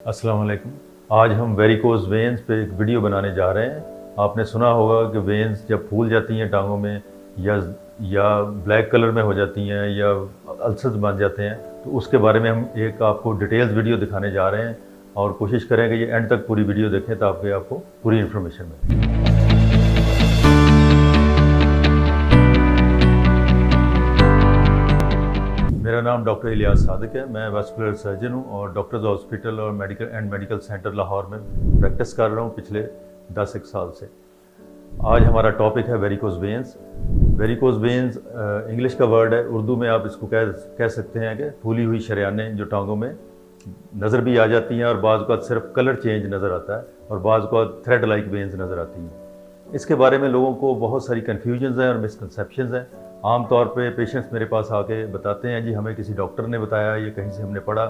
अस्सलाम वालेकुम। आज हम वेरिकोज वेन्स पे एक वीडियो बनाने जा रहे हैं। आपने सुना होगा कि वेन्स जब फूल जाती हैं टांगों में या ब्लैक कलर में हो जाती हैं या अल्सर्स बन जाते हैं, तो उसके बारे में हम एक आपको डिटेल्स वीडियो दिखाने जा रहे हैं और कोशिश करें कि ये एंड तक पूरी वीडियो देखें ताकि आपको पूरी इन्फॉर्मेशन मिले। मेरा नाम डॉक्टर इलियास सादिक है। मैं वैस्कुलर सर्जन हूँ और डॉक्टर्स हॉस्पिटल और मेडिकल सेंटर लाहौर में प्रैक्टिस कर रहा हूँ पिछले 10 साल से। आज हमारा टॉपिक है varicose veins. Varicose veins English का वर्ड है, उर्दू में आप इसको कह सकते हैं कि फूली हुई शरेयानें जो टांगों में नज़र भी आ जाती हैं और बाज़ का सिर्फ कलर चेंज नज़र आता है और बाज़ का थ्रेड लाइक वेन्स नज़र आती हैं। इसके बारे में लोगों को बहुत सारी कन्फ्यूजन्स हैं और मिसकंसेप्शंस हैं। आम तौर पे पेशेंट्स मेरे पास आके बताते हैं जी हमें किसी डॉक्टर ने बताया या कहीं से हमने पढ़ा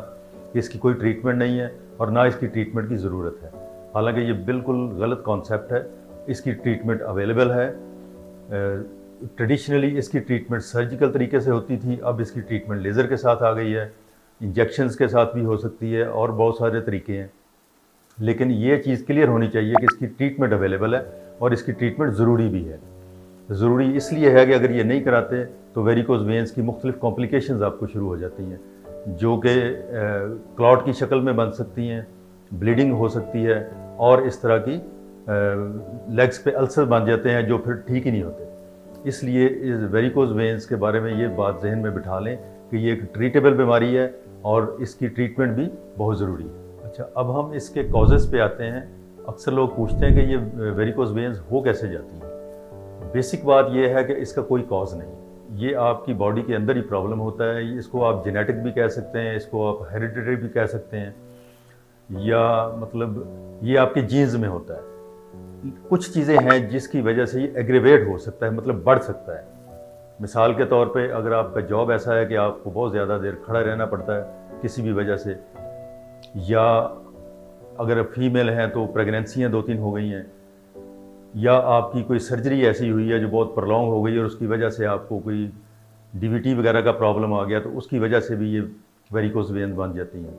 कि इसकी कोई ट्रीटमेंट नहीं है और ना इसकी ट्रीटमेंट की ज़रूरत है। हालांकि ये बिल्कुल गलत कॉन्सेप्ट है। इसकी ट्रीटमेंट अवेलेबल है। ट्रेडिशनली इसकी ट्रीटमेंट सर्जिकल तरीके से होती थी, अब इसकी ट्रीटमेंट लेज़र के साथ आ गई है, इंजेक्शंस के साथ भी हो सकती है और बहुत सारे तरीके हैं। लेकिन ये चीज़ क्लियर होनी चाहिए कि इसकी ट्रीटमेंट अवेलेबल है और इसकी ट्रीटमेंट ज़रूरी भी है। ज़रूरी इसलिए है कि अगर ये नहीं कराते तो वेरिकोज वेन्स की मुख्तलिफ़ कॉम्प्लिकेशंस आपको शुरू हो जाती हैं, जो कि क्लॉट की शक्ल में बन सकती हैं, ब्लीडिंग हो सकती है और इस तरह की लेग्स पे अल्सर बन जाते हैं जो फिर ठीक ही नहीं होते। इसलिए इस वेरिकोज वेन्स के बारे में ये बात जहन में बिठा लें कि ये एक ट्रीटेबल बीमारी है और इसकी ट्रीटमेंट भी बहुत ज़रूरी है। अच्छा, अब हम इसके कॉजेज़ पे आते हैं। अक्सर लोग पूछते हैं कि ये वेरिकोज वेन्स हो कैसे जाती हैं। बेसिक बात यह है कि इसका कोई कॉज नहीं, ये आपकी बॉडी के अंदर ही प्रॉब्लम होता है। इसको आप जेनेटिक भी कह सकते हैं, इसको आप हेरिडिटरी भी कह सकते हैं, या मतलब ये आपके जीन्स में होता है। कुछ चीज़ें हैं जिसकी वजह से ये एग्रेवेट हो सकता है, मतलब बढ़ सकता है। मिसाल के तौर पे अगर आपका जॉब ऐसा है कि आपको बहुत ज़्यादा देर खड़ा रहना पड़ता है किसी भी वजह से, या अगर फीमेल हैं तो प्रेगनेंसियाँ 2-3 हो गई हैं, या आपकी कोई सर्जरी ऐसी हुई है जो बहुत प्रलॉन्ग हो गई है और उसकी वजह से आपको कोई डीवीटी वगैरह का प्रॉब्लम आ गया, तो उसकी वजह से भी ये वेरिकोज वेन्स बन जाती हैं।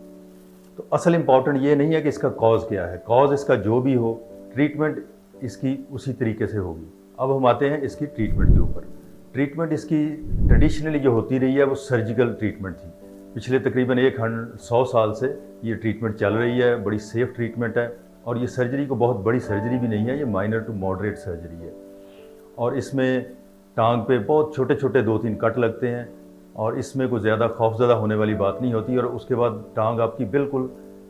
तो असल इम्पॉर्टेंट ये नहीं है कि इसका कॉज क्या है, कॉज इसका जो भी हो, ट्रीटमेंट इसकी उसी तरीके से होगी। अब हम आते हैं इसकी ट्रीटमेंट के ऊपर। ट्रीटमेंट इसकी ट्रेडिशनली जो होती रही है वो सर्जिकल ट्रीटमेंट थी। पिछले तकरीबन 100 साल से ये ट्रीटमेंट चल रही है, बड़ी सेफ़ ट्रीटमेंट है और ये सर्जरी को बहुत बड़ी सर्जरी भी नहीं है, ये माइनर टू मॉडरेट सर्जरी है। और इसमें टांग पे बहुत छोटे छोटे 2-3 कट लगते हैं और इसमें कोई ज़्यादा खौफज़दा होने वाली बात नहीं होती और उसके बाद टांग आपकी बिल्कुल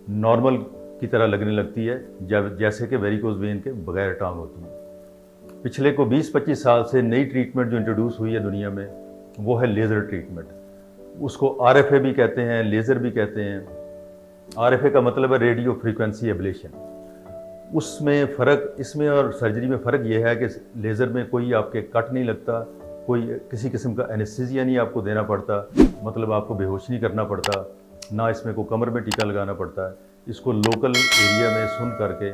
नॉर्मल की तरह लगने लगती है, जब जैसे कि वेरिकोज वेन के बगैर टांग होती है। पिछले को 20-25 साल से नई ट्रीटमेंट जो इंट्रोड्यूस हुई है दुनिया में वो है लेज़र ट्रीटमेंट। उसको RFA भी कहते हैं, लेज़र भी कहते हैं। RFA का मतलब है रेडियो फ्रीक्वेंसी एब्लेशन। उसमें फ़र्क, इसमें और सर्जरी में फ़र्क ये है कि लेज़र में कोई आपके कट नहीं लगता, कोई किसी किस्म का एनेस्थीसिया नहीं आपको देना पड़ता, मतलब आपको बेहोश नहीं करना पड़ता, ना इसमें कोई कमर में टीका लगाना पड़ता है। इसको लोकल एरिया में सुन करके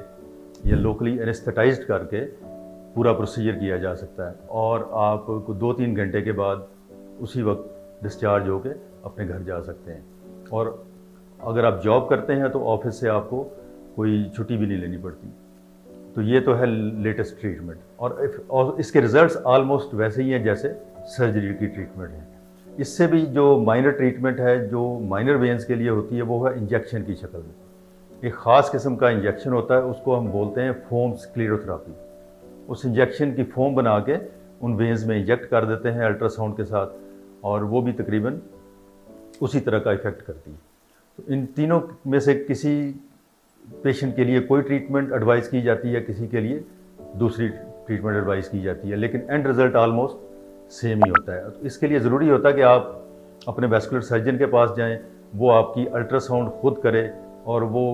या लोकली एनेस्थेटाइज्ड करके पूरा प्रोसीजर किया जा सकता है और आपको 2-3 घंटे के बाद उसी वक्त डिस्चार्ज होकर अपने घर जा सकते हैं। और अगर आप जॉब करते हैं तो ऑफिस से आपको कोई छुट्टी भी नहीं लेनी पड़ती। तो ये तो है लेटेस्ट ट्रीटमेंट और इसके रिजल्ट्स ऑलमोस्ट वैसे ही हैं जैसे सर्जरी की ट्रीटमेंट है। इससे भी जो माइनर ट्रीटमेंट है जो माइनर वेन्स के लिए होती है वो है इंजेक्शन की शक्ल में। एक ख़ास किस्म का इंजेक्शन होता है, उसको हम बोलते हैं फोम स्क्लेरोथेरेपी। उस इंजेक्शन की फोम बना के उन वेन्स में इंजेक्ट कर देते हैं अल्ट्रासाउंड के साथ और वो भी तकरीबन उसी तरह का इफ़ेक्ट करती है। तो इन तीनों में से किसी पेशेंट के लिए कोई ट्रीटमेंट एडवाइस की जाती है, किसी के लिए दूसरी ट्रीटमेंट एडवाइस की जाती है, लेकिन एंड रिज़ल्ट ऑलमोस्ट सेम ही होता है। तो इसके लिए ज़रूरी होता है कि आप अपने वैस्कुलर सर्जन के पास जाएं, वो आपकी अल्ट्रासाउंड खुद करे और वो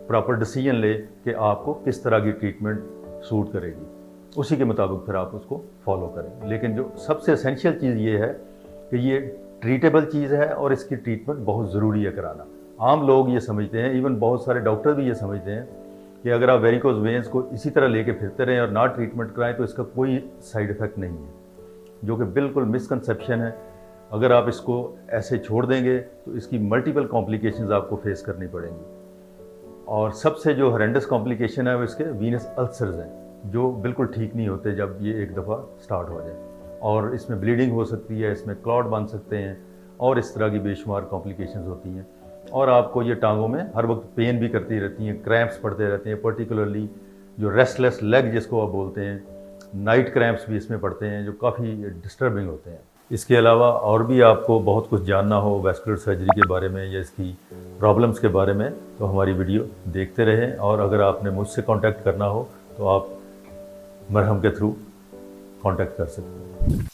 प्रॉपर डिसीजन ले कि आपको किस तरह की ट्रीटमेंट सूट करेगी, उसी के मुताबिक फिर आप उसको फॉलो करें। लेकिन जो सबसे एसेंशियल चीज़ ये है कि ये ट्रीटेबल चीज़ है और इसकी ट्रीटमेंट बहुत ज़रूरी है कराना। आम लोग ये समझते हैं, इवन बहुत सारे डॉक्टर भी ये समझते हैं कि अगर आप वेरिकोज वेन्स को इसी तरह लेके फिरते रहें और ना ट्रीटमेंट कराएं तो इसका कोई साइड इफ़ेक्ट नहीं है, जो कि बिल्कुल मिसकंसेप्शन है। अगर आप इसको ऐसे छोड़ देंगे तो इसकी मल्टीपल कॉम्प्लिकेशंस आपको फेस करनी पड़ेंगी। और सबसे जो हॉरेंडस कॉम्प्लिकेशन है वो इसके वीनस अल्सर्स हैं, जो बिल्कुल ठीक नहीं होते जब ये एक दफ़ा स्टार्ट हो जाए, और इसमें ब्लीडिंग हो सकती है, इसमें क्लॉट बन सकते हैं और इस तरह की बेशुमार कॉम्प्लिकेशंस होती हैं। और आपको ये टांगों में हर वक्त पेन भी करती रहती हैं, क्रैम्प्स पड़ते रहते हैं, पर्टिकुलरली जो रेस्टलेस लेग जिसको आप बोलते हैं, नाइट क्रैम्प्स भी इसमें पड़ते हैं जो काफ़ी डिस्टर्बिंग होते हैं। इसके अलावा और भी आपको बहुत कुछ जानना हो वैस्कुलर सर्जरी के बारे में या इसकी प्रॉब्लम्स के बारे में, तो हमारी वीडियो देखते रहें। और अगर आपने मुझसे कांटेक्ट करना हो तो आप मरहम के थ्रू कांटेक्ट कर सकते हैं।